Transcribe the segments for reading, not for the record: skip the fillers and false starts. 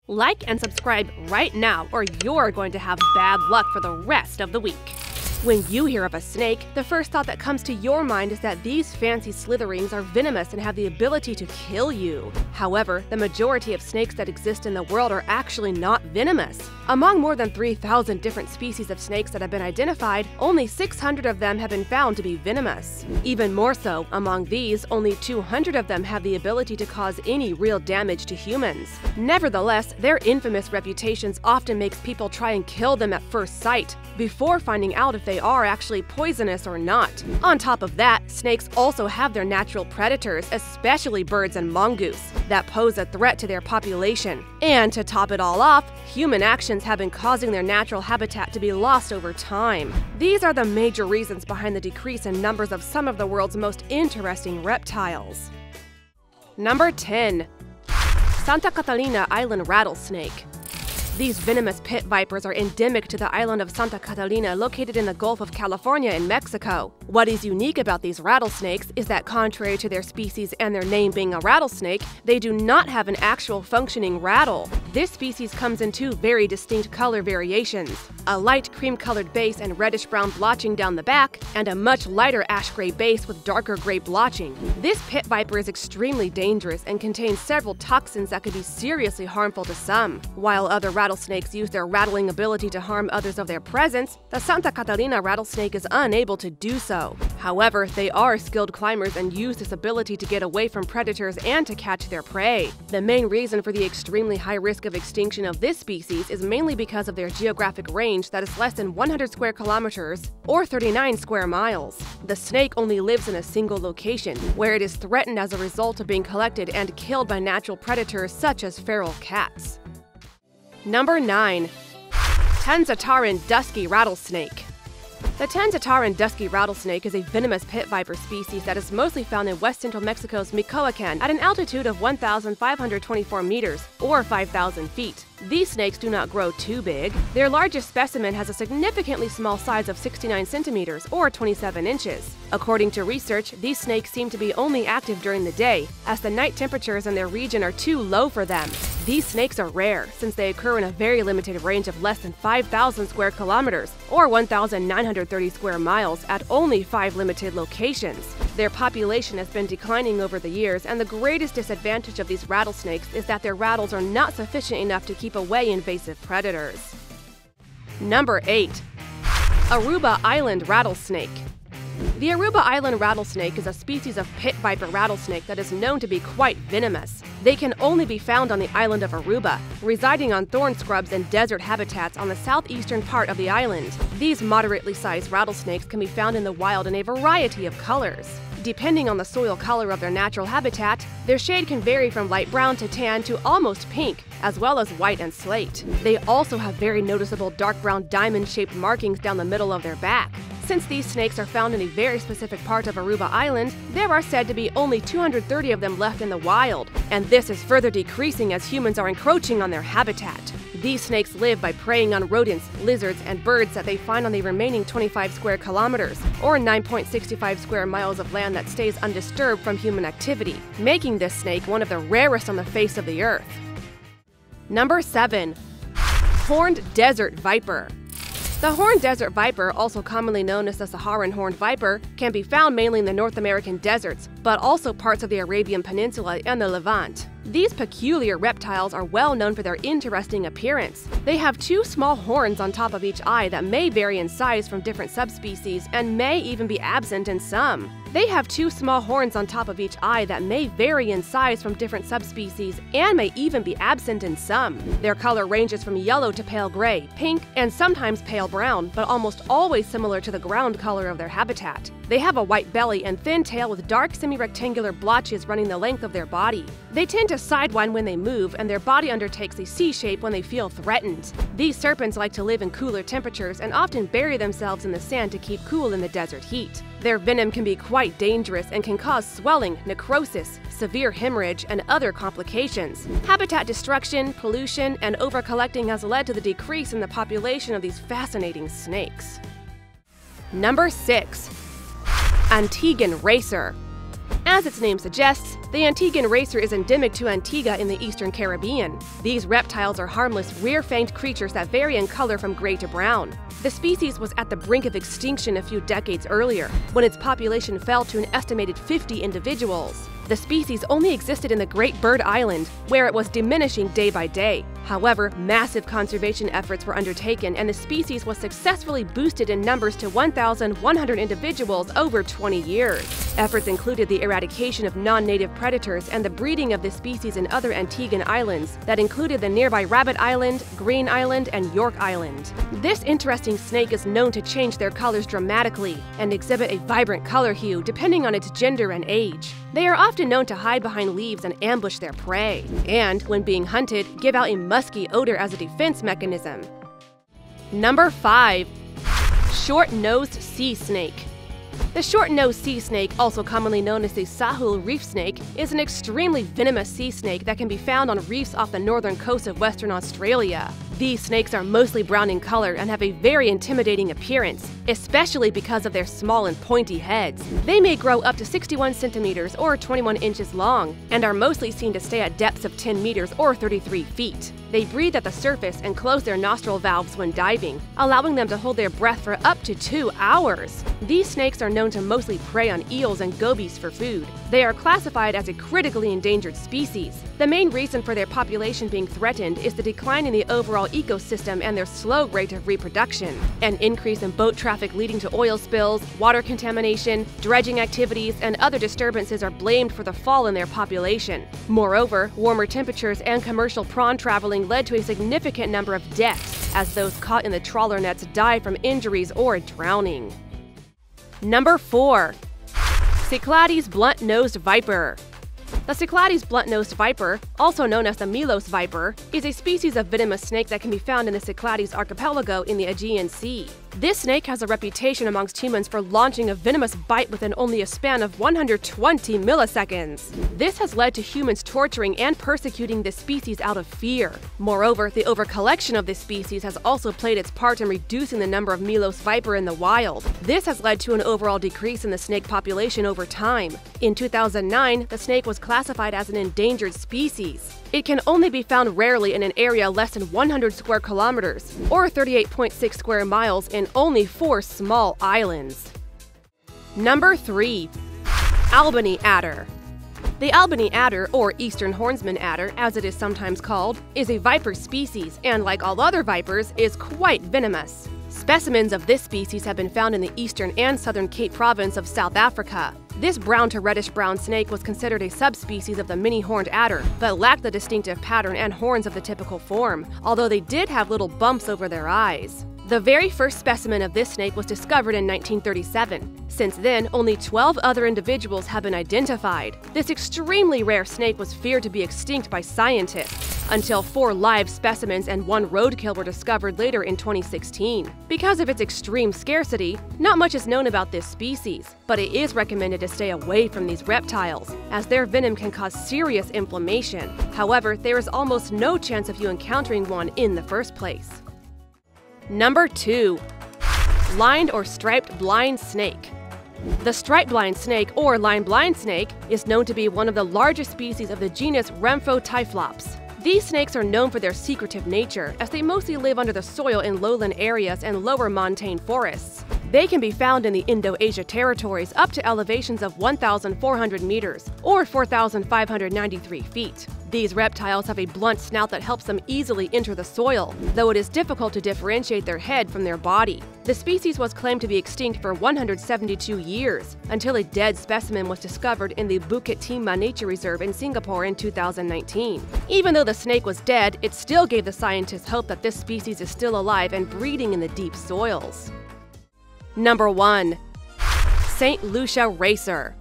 Like and subscribe right now, or you're going to have bad luck for the rest of the week. When you hear of a snake, the first thought that comes to your mind is that these fancy slitherings are venomous and have the ability to kill you. However, the majority of snakes that exist in the world are actually not venomous. Among more than 3,000 different species of snakes that have been identified, only 600 of them have been found to be venomous. Even more so, among these, only 200 of them have the ability to cause any real damage to humans. Nevertheless, their infamous reputations often makes people try and kill them at first sight, before finding out if they are actually poisonous or not. On top of that, snakes also have their natural predators, especially birds and mongoose, that pose a threat to their population. And to top it all off, human actions have been causing their natural habitat to be lost over time. These are the major reasons behind the decrease in numbers of some of the world's most interesting reptiles. Number 10. Santa Catalina Island Rattlesnake. These venomous pit vipers are endemic to the island of Santa Catalina, located in the Gulf of California in Mexico. What is unique about these rattlesnakes is that, contrary to their species and their name being a rattlesnake, they do not have an actual functioning rattle. This species comes in two very distinct color variations: a light cream-colored base and reddish-brown blotching down the back, and a much lighter ash-gray base with darker gray blotching. This pit viper is extremely dangerous and contains several toxins that could be seriously harmful to some. While other rattlesnakes use their rattling ability to harm others of their presence, the Santa Catalina rattlesnake is unable to do so. However, they are skilled climbers and use this ability to get away from predators and to catch their prey. The main reason for the extremely high risk of extinction of this species is mainly because of their geographic range that is less than 100 square kilometers or 39 square miles. The snake only lives in a single location, where it is threatened as a result of being collected and killed by natural predators such as feral cats. Number 9. Tanzataran Dusky Rattlesnake. The Tanzataran dusky rattlesnake is a venomous pit viper species that is mostly found in west central Mexico's Michoacán at an altitude of 1,524 meters, or 5,000 feet. These snakes do not grow too big. Their largest specimen has a significantly small size of 69 centimeters, or 27 inches. According to research, these snakes seem to be only active during the day, as the night temperatures in their region are too low for them. These snakes are rare, since they occur in a very limited range of less than 5,000 square kilometers, or 1,930 square miles, at only 5 limited locations. Their population has been declining over the years, and the greatest disadvantage of these rattlesnakes is that their rattles are not sufficient enough to keep away invasive predators. Number 8. Aruba Island Rattlesnake. The Aruba Island rattlesnake is a species of pit viper rattlesnake that is known to be quite venomous. They can only be found on the island of Aruba, residing on thorn scrubs and desert habitats on the southeastern part of the island. These moderately sized rattlesnakes can be found in the wild in a variety of colors. Depending on the soil color of their natural habitat, their shade can vary from light brown to tan to almost pink, as well as white and slate. They also have very noticeable dark brown diamond-shaped markings down the middle of their back. Since these snakes are found in a very specific part of Aruba Island, there are said to be only 230 of them left in the wild, and this is further decreasing as humans are encroaching on their habitat. These snakes live by preying on rodents, lizards, and birds that they find on the remaining 25 square kilometers, or 9.65 square miles of land that stays undisturbed from human activity, making this snake one of the rarest on the face of the earth. Number 7. Horned Desert Viper. The horned desert viper, also commonly known as the Saharan horned viper, can be found mainly in the North American deserts, but also parts of the Arabian Peninsula and the Levant. These peculiar reptiles are well known for their interesting appearance. They have two small horns on top of each eye that may vary in size from different subspecies and may even be absent in some. They have two small horns on top of each eye that may vary in size from different subspecies and may even be absent in some. Their color ranges from yellow to pale gray, pink, and sometimes pale brown, but almost always similar to the ground color of their habitat. They have a white belly and thin tail with dark semi-rectangular blotches running the length of their body. They tend to sidewind when they move, and their body undertakes a C shape when they feel threatened. These serpents like to live in cooler temperatures and often bury themselves in the sand to keep cool in the desert heat. Their venom can be quite dangerous and can cause swelling, necrosis, severe hemorrhage, and other complications. Habitat destruction, pollution, and overcollecting has led to the decrease in the population of these fascinating snakes. Number 6. Antiguan Racer. As its name suggests, the Antiguan Racer is endemic to Antigua in the Eastern Caribbean. These reptiles are harmless, rear-fanged creatures that vary in color from gray to brown. The species was at the brink of extinction a few decades earlier, when its population fell to an estimated 50 individuals. The species only existed in the Great Bird Island, where it was diminishing day by day. However, massive conservation efforts were undertaken and the species was successfully boosted in numbers to 1,100 individuals over 20 years. Efforts included the eradication of non-native predators and the breeding of the species in other Antiguan islands that included the nearby Rabbit Island, Green Island, and York Island. This interesting snake is known to change their colors dramatically and exhibit a vibrant color hue depending on its gender and age. They are often known to hide behind leaves and ambush their prey, and when being hunted, give out a musky odor as a defense mechanism. Number 5. Short-Nosed Sea Snake. The short-nosed sea snake, also commonly known as the Sahul reef snake, is an extremely venomous sea snake that can be found on reefs off the northern coast of Western Australia. These snakes are mostly brown in color and have a very intimidating appearance, especially because of their small and pointy heads. They may grow up to 61 centimeters or 21 inches long, and are mostly seen to stay at depths of 10 meters or 33 feet. They breathe at the surface and close their nostril valves when diving, allowing them to hold their breath for up to 2 hours. These snakes are known to mostly prey on eels and gobies for food. They are classified as a critically endangered species. The main reason for their population being threatened is the decline in the overall ecosystem and their slow rate of reproduction. An increase in boat traffic leading to oil spills, water contamination, dredging activities, and other disturbances are blamed for the fall in their population. Moreover, warmer temperatures and commercial prawn traveling led to a significant number of deaths, as those caught in the trawler nets die from injuries or drowning. Number 4. Cyclades blunt-nosed viper. The Cyclades blunt-nosed viper, also known as the Milos viper, is a species of venomous snake that can be found in the Cyclades archipelago in the Aegean Sea. This snake has a reputation amongst humans for launching a venomous bite within only a span of 120 milliseconds. This has led to humans torturing and persecuting this species out of fear. Moreover, the overcollection of this species has also played its part in reducing the number of Milos viper in the wild. This has led to an overall decrease in the snake population over time. In 2009, the snake was classified as an endangered species. It can only be found rarely in an area less than 100 square kilometers, or 38.6 square miles in only 4 small islands. Number 3. Albany Adder. The Albany Adder, or Eastern Hornsman Adder as it is sometimes called, is a viper species and, like all other vipers, is quite venomous. Specimens of this species have been found in the eastern and southern Cape Province of South Africa. This brown to reddish-brown snake was considered a subspecies of the many-horned adder, but lacked the distinctive pattern and horns of the typical form, although they did have little bumps over their eyes. The very first specimen of this snake was discovered in 1937. Since then, only 12 other individuals have been identified. This extremely rare snake was feared to be extinct by scientists, until 4 live specimens and 1 roadkill were discovered later in 2016. Because of its extreme scarcity, not much is known about this species, but it is recommended to stay away from these reptiles, as their venom can cause serious inflammation. However, there is almost no chance of you encountering one in the first place. Number 2. Lined or striped blind snake. The striped blind snake, or line-blind snake, is known to be one of the largest species of the genus Rhamphotyphlops. These snakes are known for their secretive nature, as they mostly live under the soil in lowland areas and lower montane forests. They can be found in the Indo-Asia territories up to elevations of 1,400 meters, or 4,593 feet. These reptiles have a blunt snout that helps them easily enter the soil, though it is difficult to differentiate their head from their body. The species was claimed to be extinct for 172 years, until a dead specimen was discovered in the Bukit Timah Nature Reserve in Singapore in 2019. Even though the snake was dead, it still gave the scientists hope that this species is still alive and breeding in the deep soils. Number 1. St. Lucia Racer.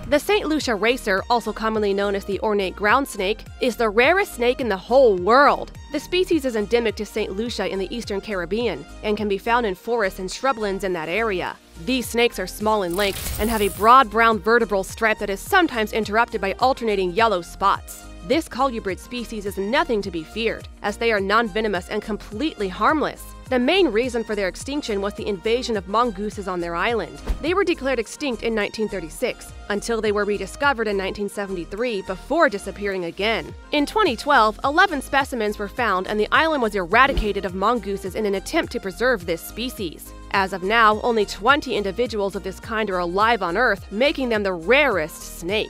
The St. Lucia Racer, also commonly known as the ornate ground snake, is the rarest snake in the whole world. The species is endemic to St. Lucia in the Eastern Caribbean and can be found in forests and shrublands in that area. These snakes are small in length and have a broad brown vertebral stripe that is sometimes interrupted by alternating yellow spots. This colubrid species is nothing to be feared, as they are non-venomous and completely harmless. The main reason for their extinction was the invasion of mongooses on their island. They were declared extinct in 1936, until they were rediscovered in 1973 before disappearing again. In 2012, 11 specimens were found and the island was eradicated of mongooses in an attempt to preserve this species. As of now, only 20 individuals of this kind are alive on Earth, making them the rarest snake.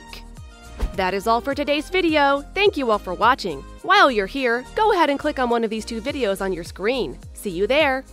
That is all for today's video. Thank you all for watching. While you're here, go ahead and click on one of these two videos on your screen. See you there!